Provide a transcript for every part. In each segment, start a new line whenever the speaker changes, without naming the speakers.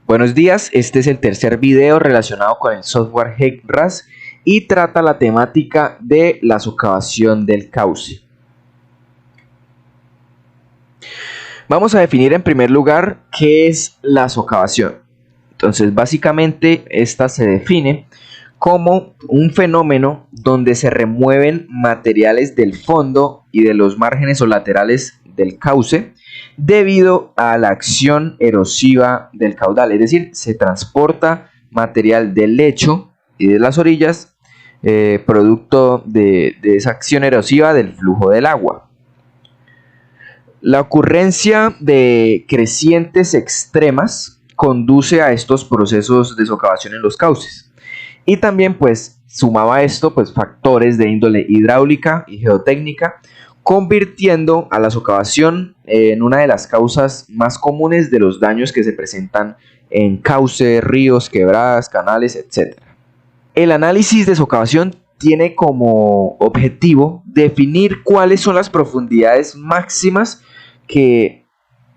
Buenos días, este es el tercer video relacionado con el software HEC-RAS y trata la temática de la socavación del cauce. Vamos a definir en primer lugar qué es la socavación. Entonces, básicamente esta se define como un fenómeno donde se remueven materiales del fondo y de los márgenes o laterales del cauce debido a la acción erosiva del caudal, es decir, se transporta material del lecho y de las orillas producto de esa acción erosiva del flujo del agua. La ocurrencia de crecientes extremas conduce a estos procesos de socavación en los cauces. Y también pues sumado a esto pues factores de índole hidráulica y geotécnica, convirtiendo a la socavación en una de las causas más comunes de los daños que se presentan en cauces, ríos, quebradas, canales, etc. El análisis de socavación tiene como objetivo definir cuáles son las profundidades máximas que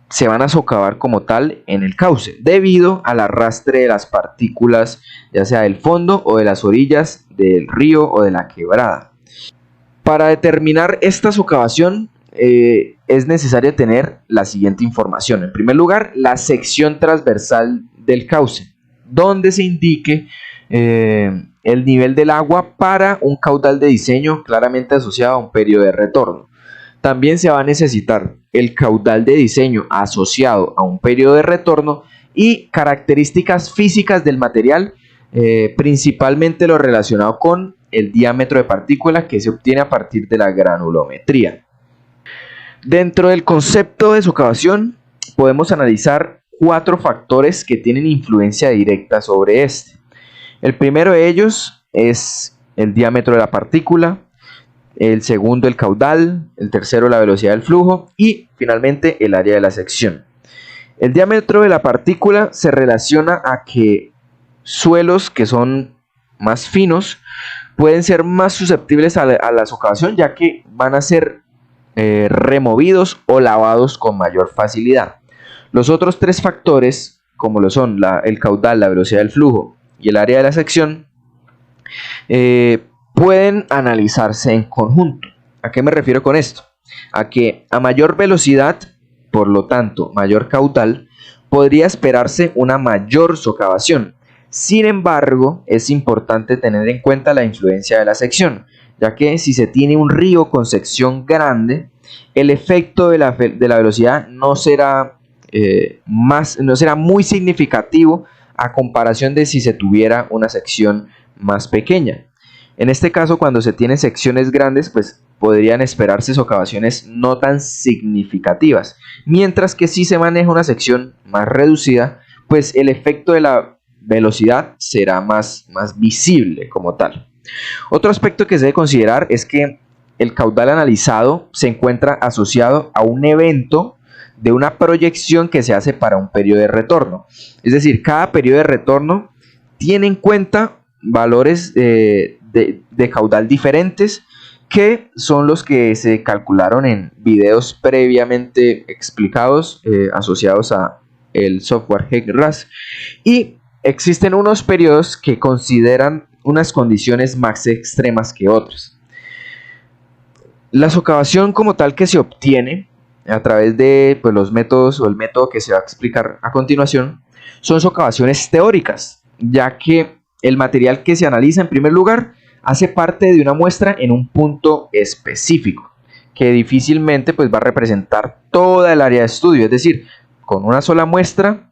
se van a socavar como tal en el cauce, debido al arrastre de las partículas, ya sea del fondo o de las orillas del río o de la quebrada. Para determinar esta socavación es necesario tener la siguiente información. En primer lugar, la sección transversal del cauce, donde se indique el nivel del agua para un caudal de diseño claramente asociado a un periodo de retorno. También se va a necesitar el caudal de diseño asociado a un periodo de retorno y características físicas del material, principalmente lo relacionado con el diámetro de partícula que se obtiene a partir de la granulometría. Dentro del concepto de socavación podemos analizar 4 factores que tienen influencia directa sobre este. El primero de ellos es el diámetro de la partícula, el segundo el caudal, el tercero la velocidad del flujo y finalmente el área de la sección. El diámetro de la partícula se relaciona a que suelos que son más finos pueden ser más susceptibles a la socavación, ya que van a ser removidos o lavados con mayor facilidad. Los otros 3 factores, como lo son el caudal, la velocidad del flujo y el área de la sección, pueden analizarse en conjunto. ¿A qué me refiero con esto? A que a mayor velocidad, por lo tanto mayor caudal, podría esperarse una mayor socavación. Sin embargo, es importante tener en cuenta la influencia de la sección, ya que si se tiene un río con sección grande, el efecto de la velocidad no será muy significativo a comparación de si se tuviera una sección más pequeña. En este caso, cuando se tienen secciones grandes, pues podrían esperarse socavaciones no tan significativas, mientras que si se maneja una sección más reducida, pues el efecto de la velocidad será más visible como tal. Otro aspecto que se debe considerar es que el caudal analizado se encuentra asociado a un evento de una proyección que se hace para un periodo de retorno. Es decir, cada periodo de retorno tiene en cuenta valores de caudal diferentes, que son los que se calcularon en videos previamente explicados asociados a el software HEC-RAS, y existen unos periodos que consideran unas condiciones más extremas que otras. La socavación como tal que se obtiene a través de los métodos o el método que se va a explicar a continuación son socavaciones teóricas, ya que el material que se analiza en primer lugar hace parte de una muestra en un punto específico, que difícilmente va a representar toda el área de estudio. Es decir, con una sola muestra,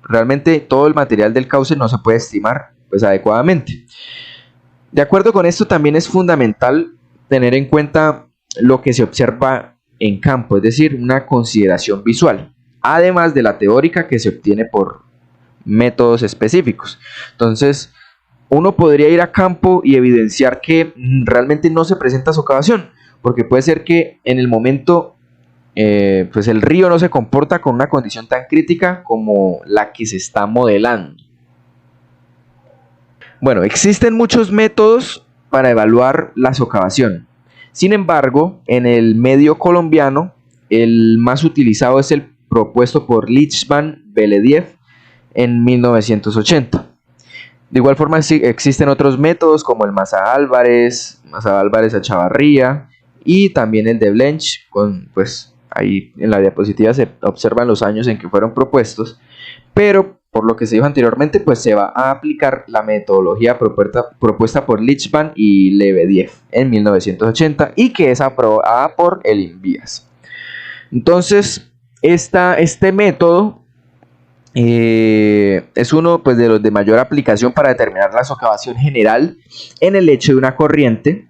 realmente todo el material del cauce no se puede estimar adecuadamente. De acuerdo con esto, también es fundamental tener en cuenta lo que se observa en campo, es decir, una consideración visual, además de la teórica que se obtiene por métodos específicos. Entonces, uno podría ir a campo y evidenciar que realmente no se presenta socavación, porque puede ser que en el momento el río no se comporta con una condición tan crítica como la que se está modelando. Bueno, existen muchos métodos para evaluar la socavación. Sin embargo, en el medio colombiano, el más utilizado es el propuesto por Lichman, Belediev en 1980. De igual forma existen otros métodos como el Massa-Álvarez a Chavarría y también el de Blench, pues ahí en la diapositiva se observan los años en que fueron propuestos, pero por lo que se dijo anteriormente, pues se va a aplicar la metodología propuesta por Lichband y Lebedev en 1980 y que es aprobada por el INVIAS. Entonces, este método es uno, pues, de los de mayor aplicación para determinar la socavación general en el lecho de una corriente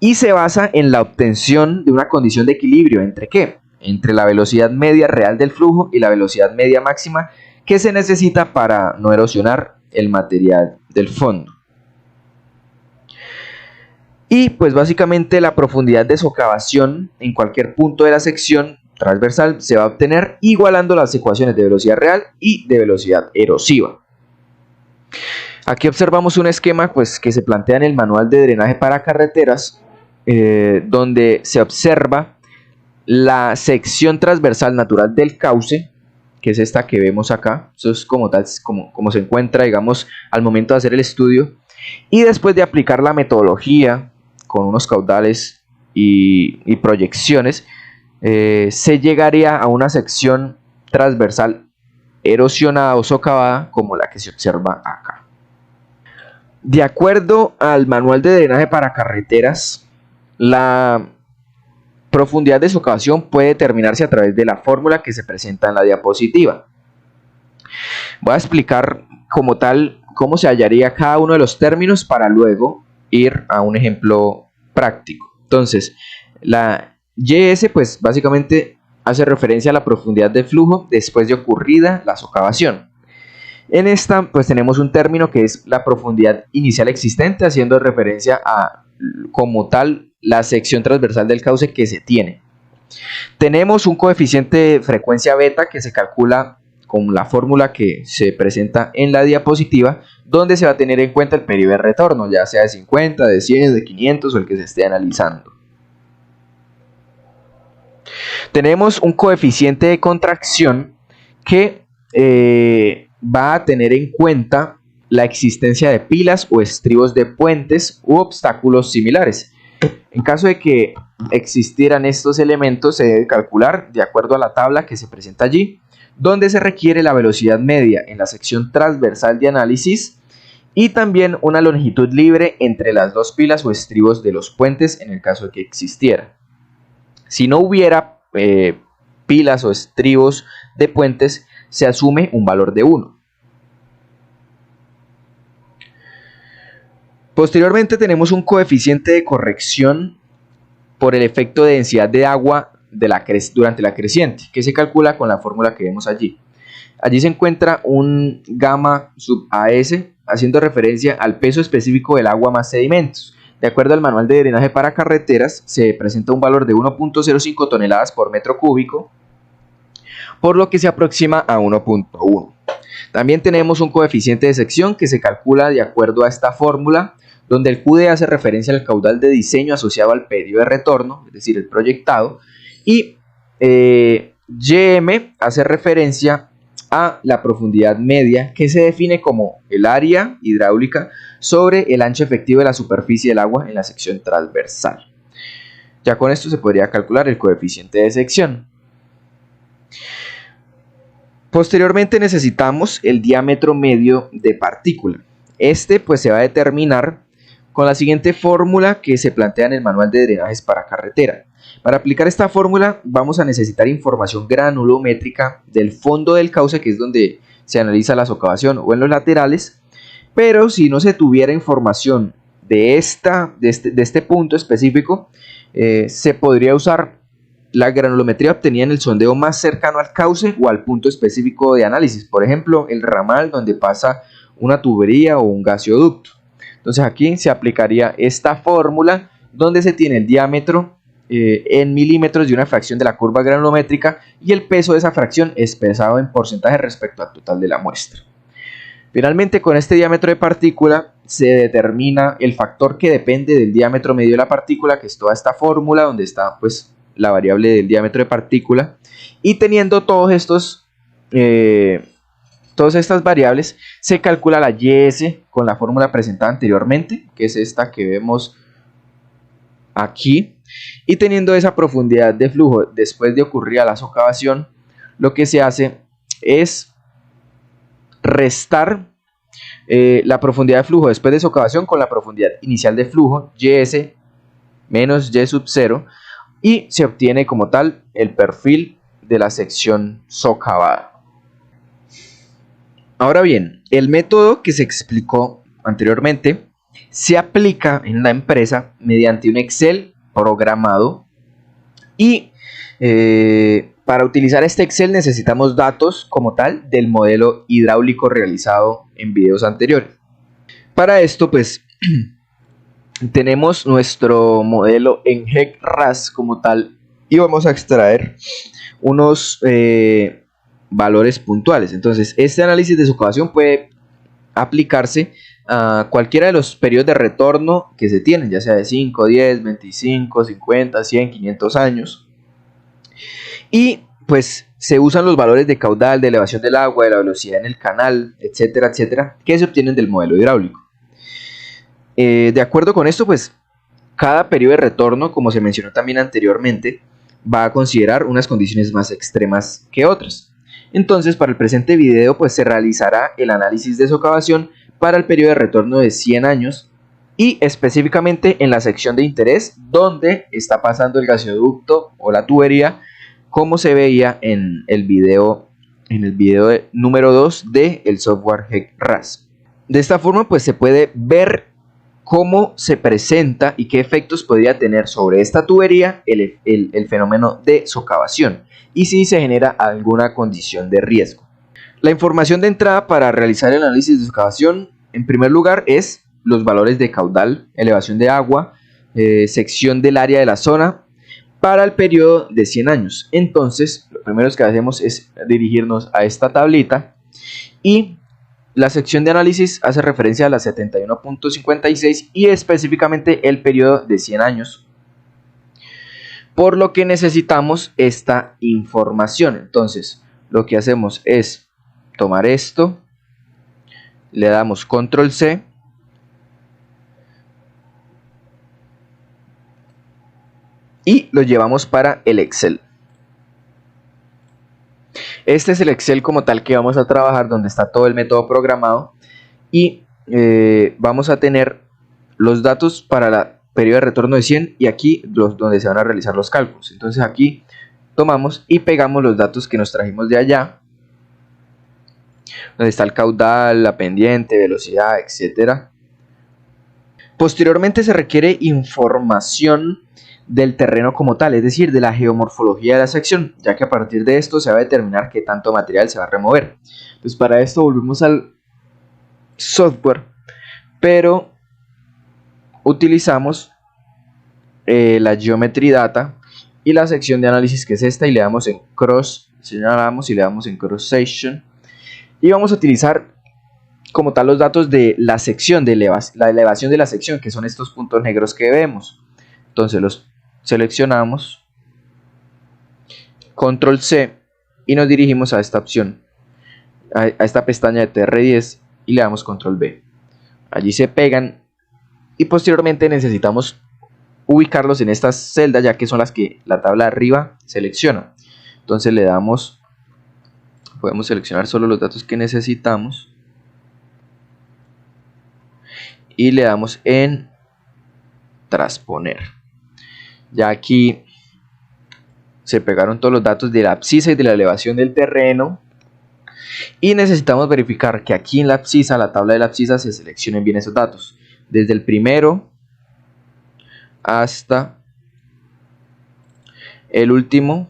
y se basa en la obtención de una condición de equilibrio ¿entre qué? Entre la velocidad media real del flujo y la velocidad media máxima que se necesita para no erosionar el material del fondo. Y pues básicamente la profundidad de socavación en cualquier punto de la sección transversal se va a obtener igualando las ecuaciones de velocidad real y de velocidad erosiva. Aquí observamos un esquema pues, que se plantea en el manual de drenaje para carreteras, donde se observa la sección transversal natural del cauce, que es esta que vemos acá. Eso es como tal, como se encuentra, digamos, al momento de hacer el estudio. Y después de aplicar la metodología con unos caudales y proyecciones, se llegaría a una sección transversal erosionada o socavada como la que se observa acá. De acuerdo al manual de drenaje para carreteras, la profundidad de socavación puede determinarse a través de la fórmula que se presenta en la diapositiva. Voy a explicar como tal cómo se hallaría cada uno de los términos para luego ir a un ejemplo práctico. Entonces, la YS pues básicamente hace referencia a la profundidad de flujo después de ocurrida la socavación. En esta pues tenemos un término que es la profundidad inicial existente, haciendo referencia a como tal la sección transversal del cauce que se tiene. Tenemos un coeficiente de frecuencia beta que se calcula con la fórmula que se presenta en la diapositiva, donde se va a tener en cuenta el periodo de retorno, ya sea de 50, de 100, de 500 o el que se esté analizando. Tenemos un coeficiente de contracción que va a tener en cuenta la existencia de pilas o estribos de puentes u obstáculos similares. En caso de que existieran estos elementos, se debe calcular de acuerdo a la tabla que se presenta allí, donde se requiere la velocidad media en la sección transversal de análisis y también una longitud libre entre las dos pilas o estribos de los puentes en el caso de que existiera. Si no hubiera pilas o estribos de puentes, se asume un valor de 1. Posteriormente tenemos un coeficiente de corrección por el efecto de densidad de agua durante la creciente, que se calcula con la fórmula que vemos allí. Allí se encuentra un gamma sub AS, haciendo referencia al peso específico del agua más sedimentos. De acuerdo al manual de drenaje para carreteras, se presenta un valor de 1.05 toneladas por metro cúbico, por lo que se aproxima a 1.1. También tenemos un coeficiente de sección que se calcula de acuerdo a esta fórmula, donde el QD hace referencia al caudal de diseño asociado al periodo de retorno, es decir, el proyectado, y YM hace referencia a la profundidad media, que se define como el área hidráulica sobre el ancho efectivo de la superficie del agua en la sección transversal. Ya con esto se podría calcular el coeficiente de sección. Posteriormente necesitamos el diámetro medio de partícula. Este pues se va a determinar con la siguiente fórmula que se plantea en el manual de drenajes para carretera. Para aplicar esta fórmula vamos a necesitar información granulométrica del fondo del cauce, que es donde se analiza la socavación, o en los laterales, pero si no se tuviera información de este punto específico, se podría usar la granulometría obtenida en el sondeo más cercano al cauce o al punto específico de análisis, por ejemplo el ramal donde pasa una tubería o un gaseoducto. Entonces aquí se aplicaría esta fórmula donde se tiene el diámetro en milímetros de una fracción de la curva granulométrica y el peso de esa fracción expresado en porcentaje respecto al total de la muestra. Finalmente, con este diámetro de partícula se determina el factor que depende del diámetro medio de la partícula, que es toda esta fórmula donde está pues la variable del diámetro de partícula, y teniendo todas todas estas variables, se calcula la YS con la fórmula presentada anteriormente, que es esta que vemos aquí, y teniendo esa profundidad de flujo después de ocurrida la socavación, lo que se hace es restar la profundidad de flujo después de socavación con la profundidad inicial de flujo, YS menos Y sub 0, y se obtiene como tal el perfil de la sección socavada. Ahora bien, el método que se explicó anteriormente se aplica en la empresa mediante un Excel programado y para utilizar este Excel necesitamos datos como tal del modelo hidráulico realizado en videos anteriores. Para esto pues tenemos nuestro modelo en HEC-RAS como tal y vamos a extraer unos valores puntuales. Entonces este análisis de socavación puede aplicarse a cualquiera de los periodos de retorno que se tienen, ya sea de 5, 10, 25, 50, 100, 500 años. Y pues se usan los valores de caudal, de elevación del agua, de la velocidad en el canal, etcétera, etcétera, que se obtienen del modelo hidráulico. De acuerdo con esto, pues cada periodo de retorno, como se mencionó también anteriormente, va a considerar unas condiciones más extremas que otras. Entonces, para el presente video, pues se realizará el análisis de socavación para el periodo de retorno de 100 años y específicamente en la sección de interés donde está pasando el gasoducto o la tubería, como se veía en el video número 2 del software HEC-RAS. De esta forma, pues se puede ver cómo se presenta y qué efectos podría tener sobre esta tubería el fenómeno de socavación y si se genera alguna condición de riesgo. La información de entrada para realizar el análisis de socavación, en primer lugar, es los valores de caudal, elevación de agua, sección del área de la zona para el periodo de 100 años. Entonces, lo primero que hacemos es dirigirnos a esta tablita y la sección de análisis hace referencia a la 71.56 y específicamente el periodo de 100 años, por lo que necesitamos esta información. Entonces, lo que hacemos es tomar esto, le damos control C y lo llevamos para el Excel. Este es el Excel como tal que vamos a trabajar, donde está todo el método programado y vamos a tener los datos para el periodo de retorno de 100 y aquí donde se van a realizar los cálculos. Entonces aquí tomamos y pegamos los datos que nos trajimos de allá, donde está el caudal, la pendiente, velocidad, etcétera. Posteriormente se requiere información del terreno como tal, es decir, de la geomorfología de la sección, ya que a partir de esto se va a determinar qué tanto material se va a remover. Entonces para esto volvemos al software, pero utilizamos la Geometry Data y la sección de análisis, que es esta, y le damos en Cross, señalamos y le damos en Cross Section, y vamos a utilizar como tal los datos de la sección, la elevación de la sección, que son estos puntos negros que vemos. Entonces los seleccionamos, control C, y nos dirigimos a esta opción, a esta pestaña de TR10, y le damos control B. Allí se pegan y posteriormente necesitamos ubicarlos en estas celdas, ya que son las que la tabla de arriba selecciona. Entonces le damos, podemos seleccionar solo los datos que necesitamos y le damos en transponer. Ya aquí se pegaron todos los datos de la abscisa y de la elevación del terreno, y necesitamos verificar que aquí en la abscisa, la tabla de la abscisa, se seleccionen bien esos datos, desde el primero hasta el último,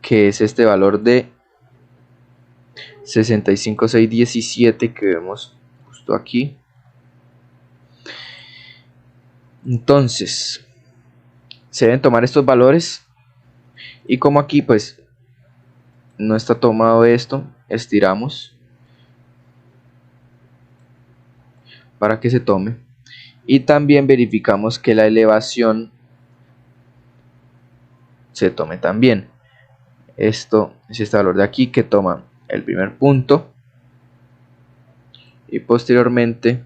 que es este valor de 65,617 que vemos justo aquí. Entonces se deben tomar estos valores, y como aquí pues no está tomado esto, estiramos para que se tome, y también verificamos que la elevación se tome también. Esto es este valor de aquí que toma el primer punto y posteriormente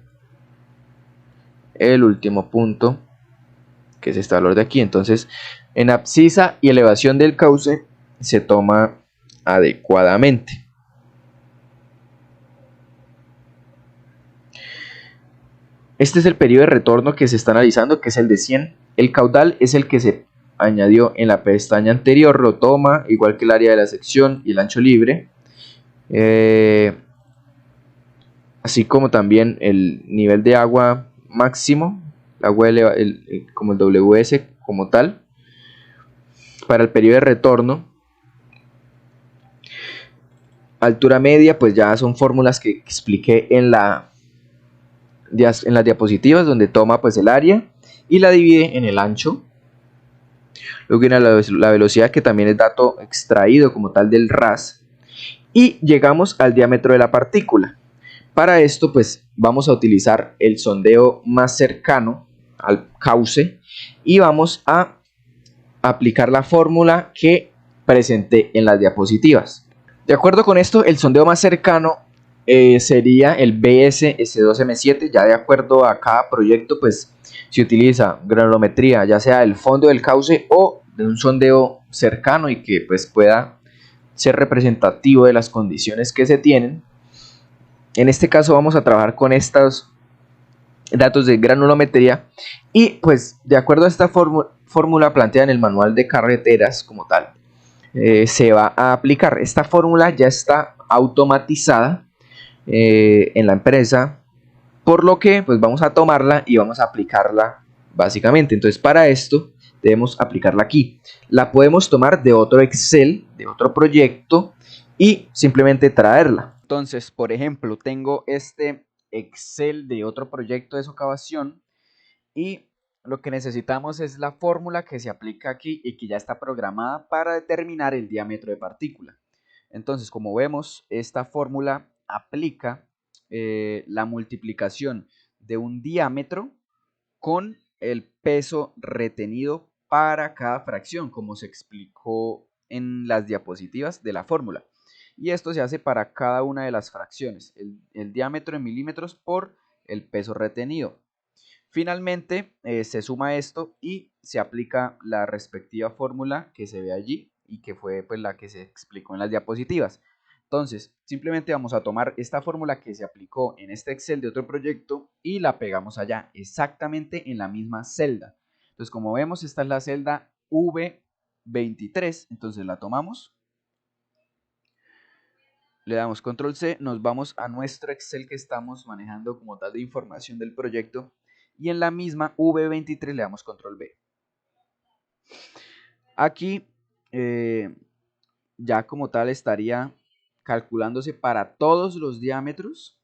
el último punto, que es este valor de aquí. Entonces, en abscisa y elevación del cauce se toma adecuadamente. Este es el periodo de retorno que se está analizando, que es el de 100. El caudal es el que se añadió en la pestaña anterior, lo toma, igual que el área de la sección y el ancho libre. Así como también el nivel de agua máximo, como el WS como tal, para el periodo de retorno. Altura media, pues ya son fórmulas que expliqué en las diapositivas, donde toma pues el área y la divide en el ancho. Luego viene la velocidad, que también es dato extraído como tal del RAS. Y llegamos al diámetro de la partícula. Para esto pues vamos a utilizar el sondeo más cercano al cauce y vamos a aplicar la fórmula que presenté en las diapositivas. De acuerdo con esto, el sondeo más cercano sería el BS-S2M7. Ya de acuerdo a cada proyecto, pues se utiliza granulometría, ya sea del fondo del cauce o de un sondeo cercano y que pues pueda ser representativo de las condiciones que se tienen. En este caso vamos a trabajar con estos datos de granulometría y pues de acuerdo a esta fórmula planteada en el manual de carreteras como tal, se va a aplicar. Esta fórmula ya está automatizada en la empresa, por lo que pues vamos a tomarla y vamos a aplicarla básicamente. Entonces para esto debemos aplicarla aquí. La podemos tomar de otro Excel, de otro proyecto y simplemente traerla. Entonces, por ejemplo, tengo este Excel de otro proyecto de socavación y lo que necesitamos es la fórmula que se aplica aquí y que ya está programada para determinar el diámetro de partícula. Entonces, como vemos, esta fórmula aplica la multiplicación de un diámetro con el peso retenido para cada fracción, como se explicó en las diapositivas de la fórmula. Y esto se hace para cada una de las fracciones, el diámetro en milímetros por el peso retenido. Finalmente, se suma esto y se aplica la respectiva fórmula que se ve allí y que fue pues la que se explicó en las diapositivas. Entonces, simplemente vamos a tomar esta fórmula que se aplicó en este Excel de otro proyecto y la pegamos allá, exactamente en la misma celda. Entonces, como vemos, esta es la celda V23, entonces la tomamos, le damos control C, nos vamos a nuestro Excel que estamos manejando como tal de información del proyecto y en la misma V23 le damos control B. Aquí ya como tal estaría calculándose para todos los diámetros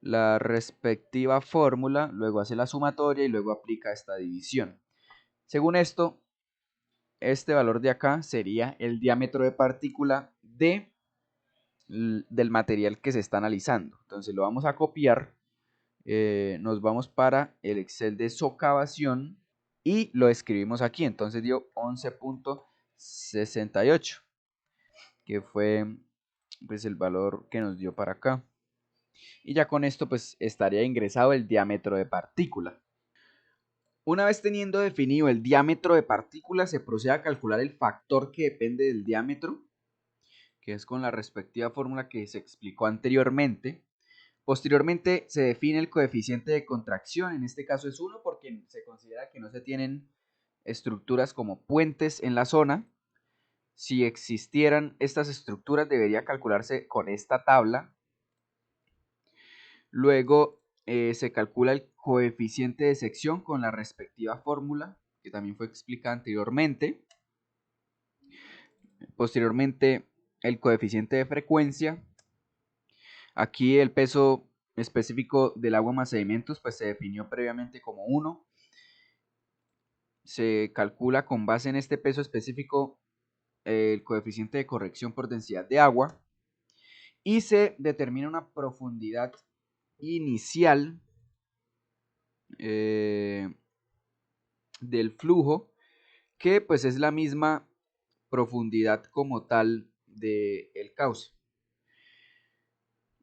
la respectiva fórmula, luego hace la sumatoria y luego aplica esta división. Según esto, este valor de acá sería el diámetro de partícula del material que se está analizando. Entonces lo vamos a copiar, nos vamos para el Excel de socavación y lo escribimos aquí. Entonces dio 11.68, que fue pues el valor que nos dio para acá. Y ya con esto pues estaría ingresado el diámetro de partícula. Una vez teniendo definido el diámetro de partícula, se procede a calcular el factor que depende del diámetro, que es con la respectiva fórmula que se explicó anteriormente. Posteriormente se define el coeficiente de contracción, en este caso es 1 porque se considera que no se tienen estructuras como puentes en la zona. Si existieran estas estructuras debería calcularse con esta tabla. Luego se calcula el coeficiente de sección con la respectiva fórmula que también fue explicada anteriormente. Posteriormente el coeficiente de frecuencia. Aquí el peso específico del agua más sedimentos pues se definió previamente como 1. Se calcula con base en este peso específico el coeficiente de corrección por densidad de agua y se determina una profundidad inicial del flujo, que pues es la misma profundidad como tal del cauce.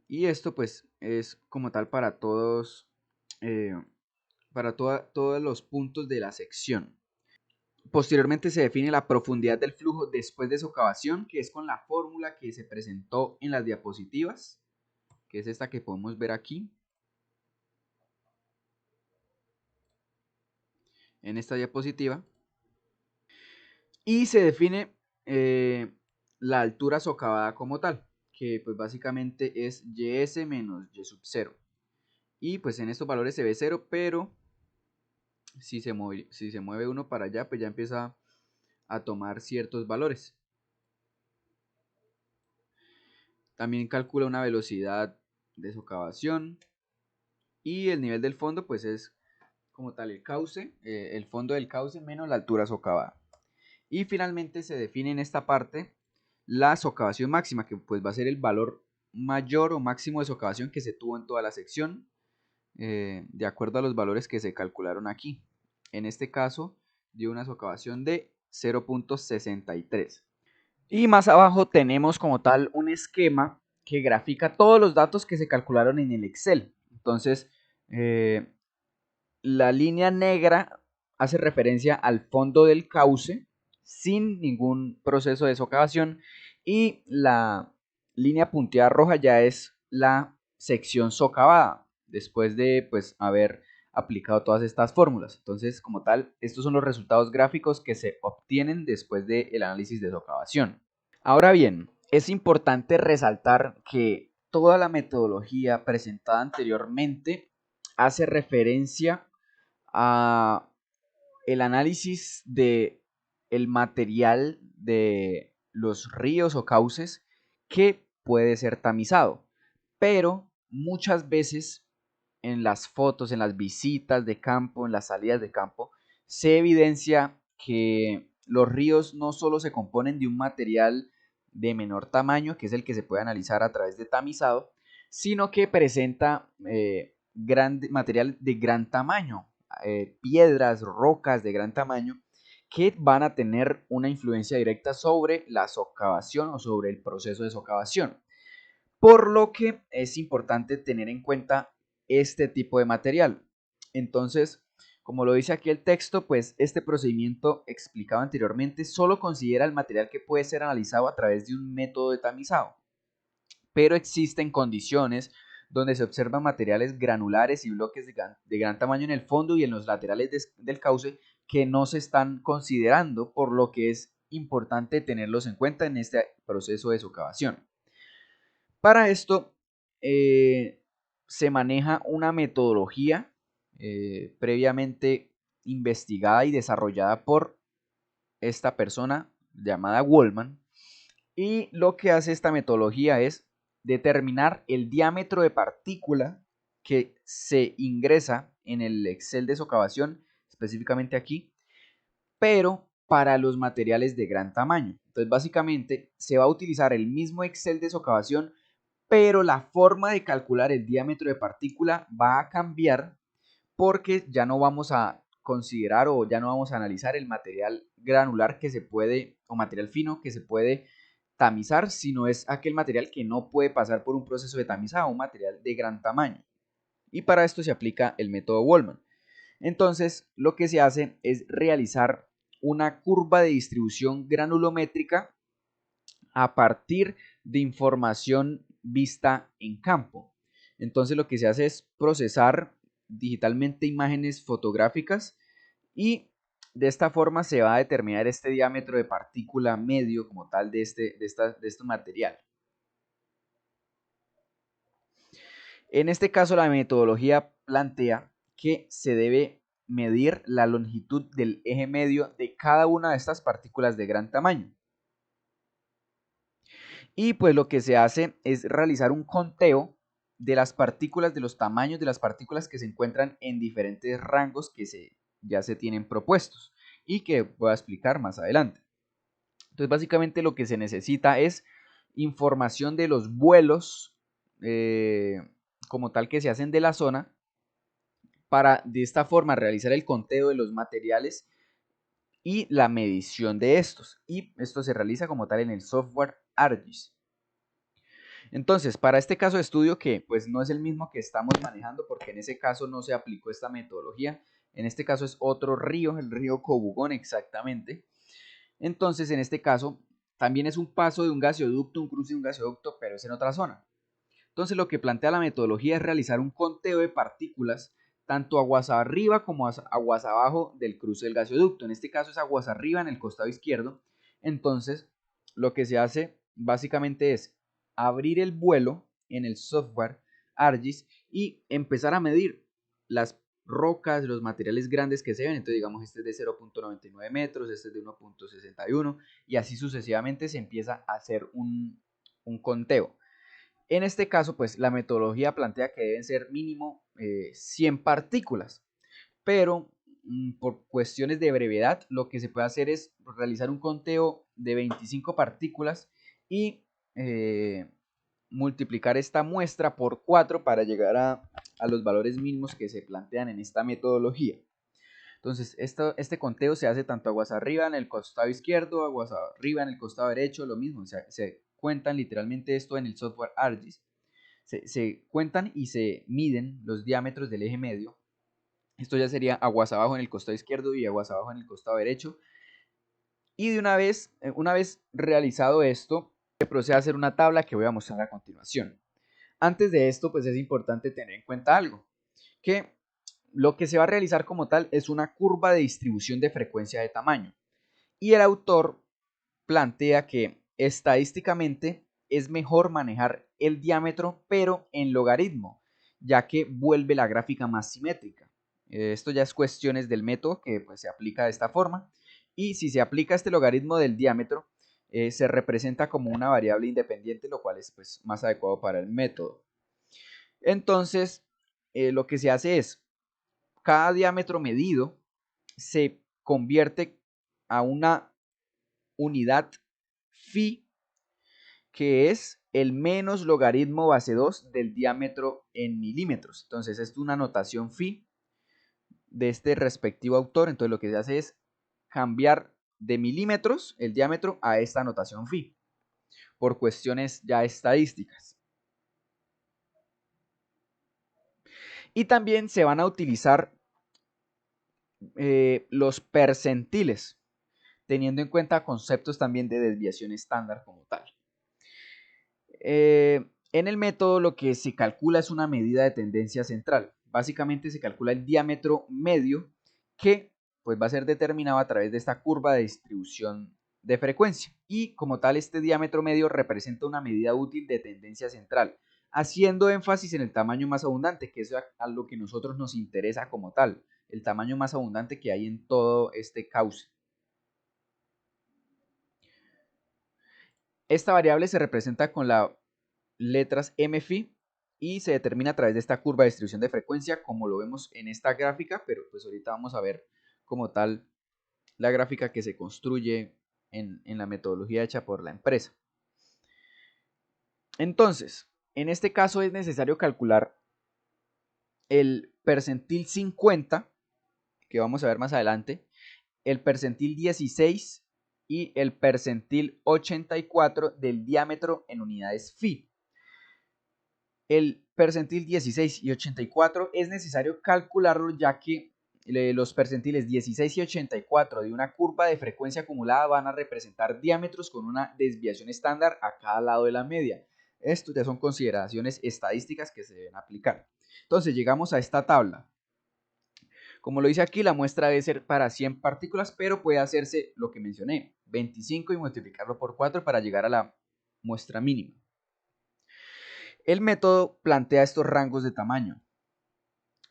Y esto pues es como tal para todos, todos los puntos de la sección. Posteriormente se define la profundidad del flujo después de socavación, que es con la fórmula que se presentó en las diapositivas, que es esta que podemos ver aquí. En esta diapositiva. Y se define la altura socavada como tal, que pues básicamente es ys menos y sub 0. Y pues en estos valores se ve 0, pero si se mueve uno para allá, pues ya empieza a tomar ciertos valores. También calcula una velocidad de socavación. Y el nivel del fondo, pues es como tal el cauce, el fondo del cauce menos la altura socavada. Y finalmente se define en esta parte la socavación máxima, que pues va a ser el valor mayor o máximo de socavación que se tuvo en toda la sección, de acuerdo a los valores que se calcularon aquí. En este caso dio una socavación de 0.63. Y más abajo tenemos como tal un esquema que grafica todos los datos que se calcularon en el Excel. Entonces, la línea negra hace referencia al fondo del cauce sin ningún proceso de socavación y la línea punteada roja ya es la sección socavada después de pues haber aplicado todas estas fórmulas. Entonces, como tal, estos son los resultados gráficos que se obtienen después del análisis de socavación. Ahora bien, es importante resaltar que toda la metodología presentada anteriormente hace referencia a el análisis de el material de los ríos o cauces que puede ser tamizado, pero muchas veces en las fotos, en las visitas de campo, en las salidas de campo, se evidencia que los ríos no solo se componen de un material de menor tamaño, que es el que se puede analizar a través de tamizado, sino que presenta material de gran tamaño, piedras, rocas de gran tamaño, que van a tener una influencia directa sobre la socavación o sobre el proceso de socavación. Por lo que es importante tener en cuenta este tipo de material. Entonces, como lo dice aquí el texto, pues este procedimiento explicado anteriormente solo considera el material que puede ser analizado a través de un método de tamizado, pero existen condiciones donde se observan materiales granulares y bloques de gran tamaño en el fondo y en los laterales del cauce que no se están considerando, por lo que es importante tenerlos en cuenta en este proceso de socavación. Para esto se maneja una metodología previamente investigada y desarrollada por esta persona llamada Wallman, y lo que hace esta metodología es determinar el diámetro de partícula que se ingresa en el Excel de socavación, específicamente aquí, pero para los materiales de gran tamaño. Entonces, básicamente, se va a utilizar el mismo Excel de socavación, pero la forma de calcular el diámetro de partícula va a cambiar porque ya no vamos a considerar o ya no vamos a analizar el material granular que se puede, o material fino que se puede tamizar, sino es aquel material que no puede pasar por un proceso de tamizado, un material de gran tamaño. Y para esto se aplica el método Wallman. Entonces, lo que se hace es realizar una curva de distribución granulométrica a partir de información vista en campo. Entonces, lo que se hace es procesar digitalmente imágenes fotográficas y de esta forma se va a determinar este diámetro de partícula medio como tal de este material. En este caso, la metodología plantea que se debe medir la longitud del eje medio de cada una de estas partículas de gran tamaño. Y pues lo que se hace es realizar un conteo de las partículas, de los tamaños de las partículas que se encuentran en diferentes rangos que ya se tienen propuestos y que voy a explicar más adelante. Entonces, básicamente lo que se necesita es información de los vuelos como tal que se hacen de la zona para de esta forma realizar el conteo de los materiales y la medición de estos. Y esto se realiza como tal en el software ArcGIS. Entonces, para este caso de estudio, que pues no es el mismo que estamos manejando, porque en ese caso no se aplicó esta metodología, en este caso es otro río, el río Cobugón exactamente. Entonces, en este caso, también es un paso de un gasoducto, un cruce de un gasoducto, pero es en otra zona. Entonces, lo que plantea la metodología es realizar un conteo de partículas, tanto aguas arriba como aguas abajo del cruce del gasoducto. En este caso es aguas arriba en el costado izquierdo. Entonces, lo que se hace básicamente es abrir el vuelo en el software ArcGIS y empezar a medir las rocas, los materiales grandes que se ven. Entonces, digamos, este es de 0.99 metros, este es de 1.61 y así sucesivamente se empieza a hacer un conteo. En este caso, pues la metodología plantea que deben ser mínimo 100 partículas, pero por cuestiones de brevedad, lo que se puede hacer es realizar un conteo de 25 partículas y multiplicar esta muestra por 4 para llegar a los valores mínimos que se plantean en esta metodología. Entonces, este conteo se hace tanto aguas arriba en el costado izquierdo, aguas arriba en el costado derecho, lo mismo. O sea, se cuentan literalmente esto en el software ArcGIS. Se cuentan y se miden los diámetros del eje medio. Esto ya sería aguas abajo en el costado izquierdo y aguas abajo en el costado derecho. Y de una vez realizado esto, se procede a hacer una tabla que voy a mostrar a continuación. Antes de esto, pues es importante tener en cuenta algo, que lo que se va a realizar como tal es una curva de distribución de frecuencia de tamaño. Y el autor plantea que estadísticamente es mejor manejar el diámetro, pero en logaritmo, ya que vuelve la gráfica más simétrica. Esto ya es cuestiones del método que pues, se aplica de esta forma. Y si se aplica este logaritmo del diámetro, se representa como una variable independiente, lo cual es pues, más adecuado para el método. Entonces, lo que se hace es, cada diámetro medido se convierte a una unidad phi, que es el menos logaritmo base 2 del diámetro en milímetros. Entonces, esto es una notación phi de este respectivo autor. Entonces, lo que se hace es cambiar de milímetros el diámetro a esta notación phi por cuestiones ya estadísticas. Y también se van a utilizar los percentiles, teniendo en cuenta conceptos también de desviación estándar como tal. En el método lo que se calcula es una medida de tendencia central. Básicamente se calcula el diámetro medio que pues, va a ser determinado a través de esta curva de distribución de frecuencia. Y como tal este diámetro medio representa una medida útil de tendencia central, haciendo énfasis en el tamaño más abundante, que es a lo que nosotros nos interesa como tal, el tamaño más abundante que hay en todo este cauce. Esta variable se representa con las letras mφ y se determina a través de esta curva de distribución de frecuencia, como lo vemos en esta gráfica, pero pues ahorita vamos a ver como tal la gráfica que se construye en la metodología hecha por la empresa. Entonces, en este caso es necesario calcular el percentil 50, que vamos a ver más adelante, el percentil 16 y el percentil 84 del diámetro en unidades phi. El percentil 16 y 84 es necesario calcularlo, ya que los percentiles 16 y 84 de una curva de frecuencia acumulada van a representar diámetros con una desviación estándar a cada lado de la media. Esto ya son consideraciones estadísticas que se deben aplicar. Entonces llegamos a esta tabla. Como lo dice aquí, la muestra debe ser para 100 partículas, pero puede hacerse lo que mencioné, 25 y multiplicarlo por 4 para llegar a la muestra mínima. El método plantea estos rangos de tamaño,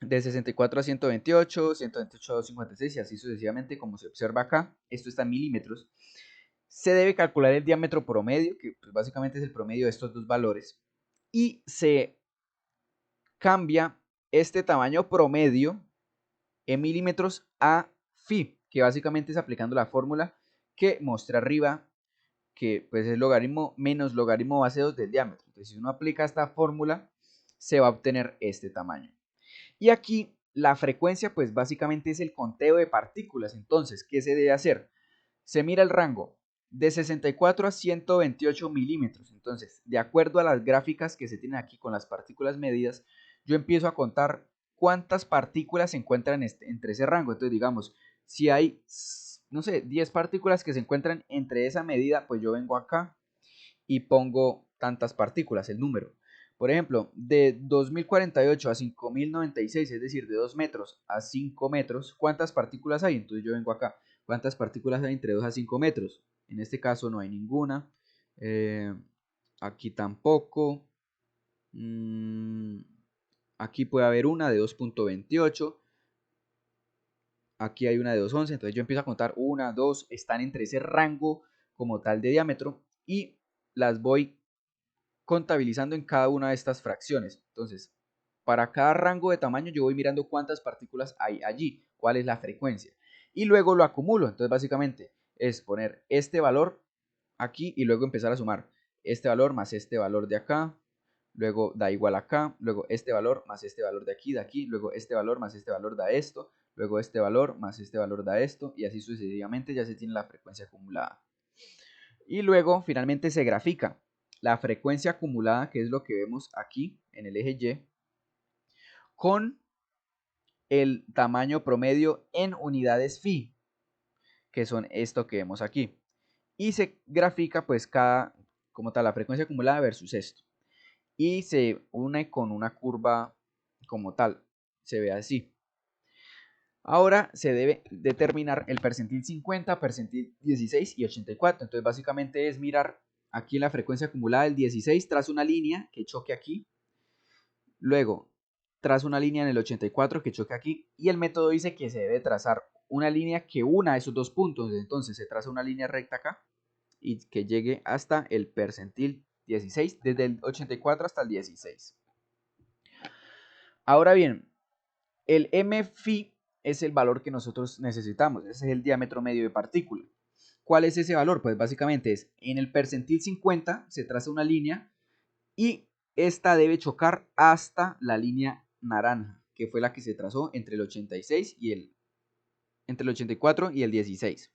de 64 a 128, 128 a 256 y así sucesivamente, como se observa acá. Esto está en milímetros. Se debe calcular el diámetro promedio, que pues básicamente es el promedio de estos dos valores, y se cambia este tamaño promedio en milímetros a phi, que básicamente es aplicando la fórmula que mostré arriba, que pues es logaritmo menos logaritmo base 2 del diámetro. Entonces, si uno aplica esta fórmula, se va a obtener este tamaño. Y aquí la frecuencia pues básicamente es el conteo de partículas. Entonces, ¿qué se debe hacer? Se mira el rango de 64 a 128 milímetros. Entonces, de acuerdo a las gráficas que se tienen aquí con las partículas medidas, yo empiezo a contar cuántas partículas se encuentran entre ese rango. Entonces, digamos, si hay, no sé, 10 partículas que se encuentran entre esa medida, pues yo vengo acá y pongo tantas partículas, el número. Por ejemplo, de 2048 a 5096, es decir, de 2 metros a 5 metros, ¿cuántas partículas hay? Entonces yo vengo acá. ¿Cuántas partículas hay entre 2 a 5 metros? En este caso no hay ninguna. Aquí tampoco. Aquí puede haber una de 2.28. Aquí hay una de 2.11. Entonces yo empiezo a contar 1, 2. Están entre ese rango como tal de diámetro. Y las voy contabilizando en cada una de estas fracciones. Entonces, para cada rango de tamaño yo voy mirando cuántas partículas hay allí, cuál es la frecuencia. Y luego lo acumulo. Entonces, básicamente es poner este valor aquí y luego empezar a sumar este valor más este valor de acá. Luego da igual acá, luego este valor más este valor de aquí, luego este valor más este valor da esto, luego este valor más este valor da esto, y así sucesivamente ya se tiene la frecuencia acumulada. Y luego finalmente se grafica la frecuencia acumulada, que es lo que vemos aquí en el eje Y, con el tamaño promedio en unidades phi, que son esto que vemos aquí. Y se grafica pues como tal, la frecuencia acumulada versus esto. Y se une con una curva como tal, se ve así. Ahora se debe determinar el percentil 50, percentil 16 y 84. Entonces básicamente es mirar aquí en la frecuencia acumulada del 16, trazo una línea que choque aquí. Luego trazo una línea en el 84 que choque aquí. Y el método dice que se debe trazar una línea que una esos dos puntos. Entonces se traza una línea recta acá y que llegue hasta el percentil 16, desde el 84 hasta el 16. Ahora bien, el m-phi es el valor que nosotros necesitamos. Ese es el diámetro medio de partícula. ¿Cuál es ese valor? Pues básicamente es en el percentil 50 se traza una línea y esta debe chocar hasta la línea naranja, que fue la que se trazó entre el 86 y entre el 84 y el 16.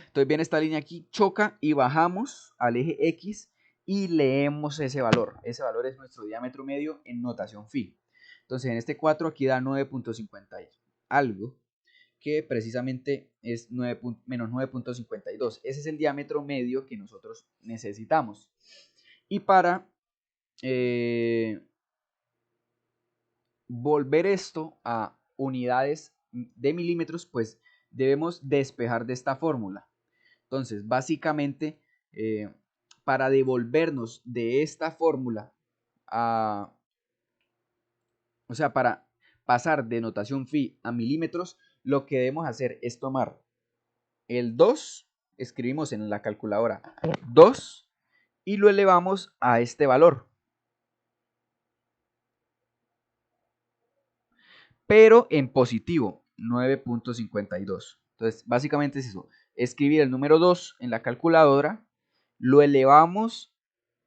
Entonces viene esta línea aquí, choca y bajamos al eje X y leemos ese valor. Ese valor es nuestro diámetro medio en notación phi. Entonces en este 4 aquí da 9.50 algo, que precisamente es menos 9.52. Ese es el diámetro medio que nosotros necesitamos. Y para volver esto a unidades de milímetros, pues debemos despejar de esta fórmula. Entonces, básicamente, para devolvernos de esta fórmula o sea, para pasar de notación phi a milímetros, lo que debemos hacer es tomar el 2, escribimos en la calculadora 2 y lo elevamos a este valor, pero en positivo, 9.52. Entonces, básicamente es eso, escribir el número 2 en la calculadora, lo elevamos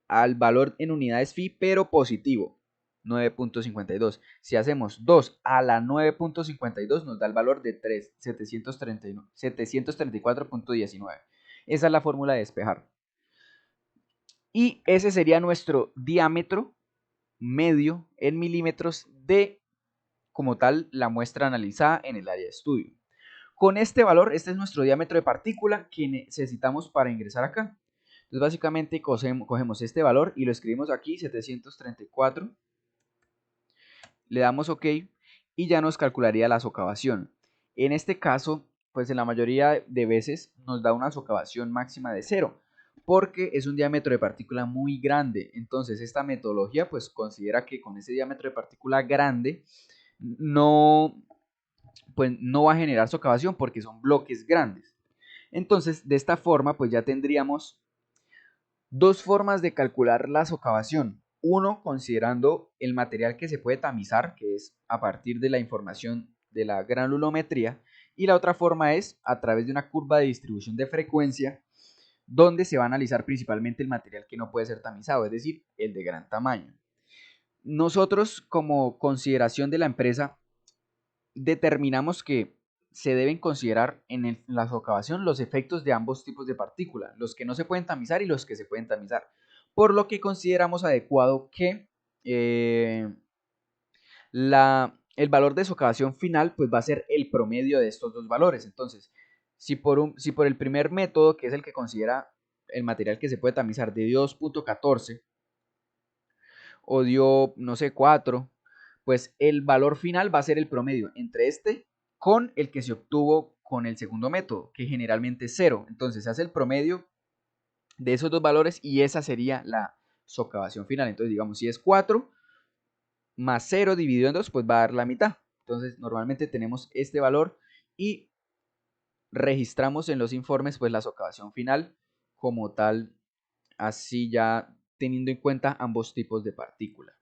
al valor en unidades phi, pero positivo, 9.52. Si hacemos 2 a la 9.52 nos da el valor de 734.19. Esa es la fórmula de despejar. Y ese sería nuestro diámetro medio en milímetros de, como tal, la muestra analizada en el área de estudio. Con este valor, este es nuestro diámetro de partícula que necesitamos para ingresar acá. Entonces básicamente cogemos este valor y lo escribimos aquí, 734, le damos OK y ya nos calcularía la socavación. En este caso, pues en la mayoría de veces nos da una socavación máxima de 0, porque es un diámetro de partícula muy grande. Entonces esta metodología pues considera que con ese diámetro de partícula grande pues no va a generar socavación porque son bloques grandes. Entonces de esta forma pues ya tendríamos dos formas de calcular la socavación. Uno, considerando el material que se puede tamizar, que es a partir de la información de la granulometría. Y la otra forma es a través de una curva de distribución de frecuencia, donde se va a analizar principalmente el material que no puede ser tamizado, es decir, el de gran tamaño. Nosotros, como consideración de la empresa, determinamos que se deben considerar en la socavación los efectos de ambos tipos de partícula, los que no se pueden tamizar y los que se pueden tamizar, por lo que consideramos adecuado que el valor de socavación final pues va a ser el promedio de estos dos valores. Entonces, si por el primer método, que es el que considera el material que se puede tamizar, de 2.14 o dio, no sé, 4, pues el valor final va a ser el promedio entre este con el que se obtuvo con el segundo método, que generalmente es 0. Entonces se hace el promedio de esos dos valores y esa sería la socavación final. Entonces, digamos, si es 4 más 0 dividido en 2, pues va a dar la mitad. Entonces, normalmente tenemos este valor y registramos en los informes pues la socavación final como tal, así ya teniendo en cuenta ambos tipos de partícula.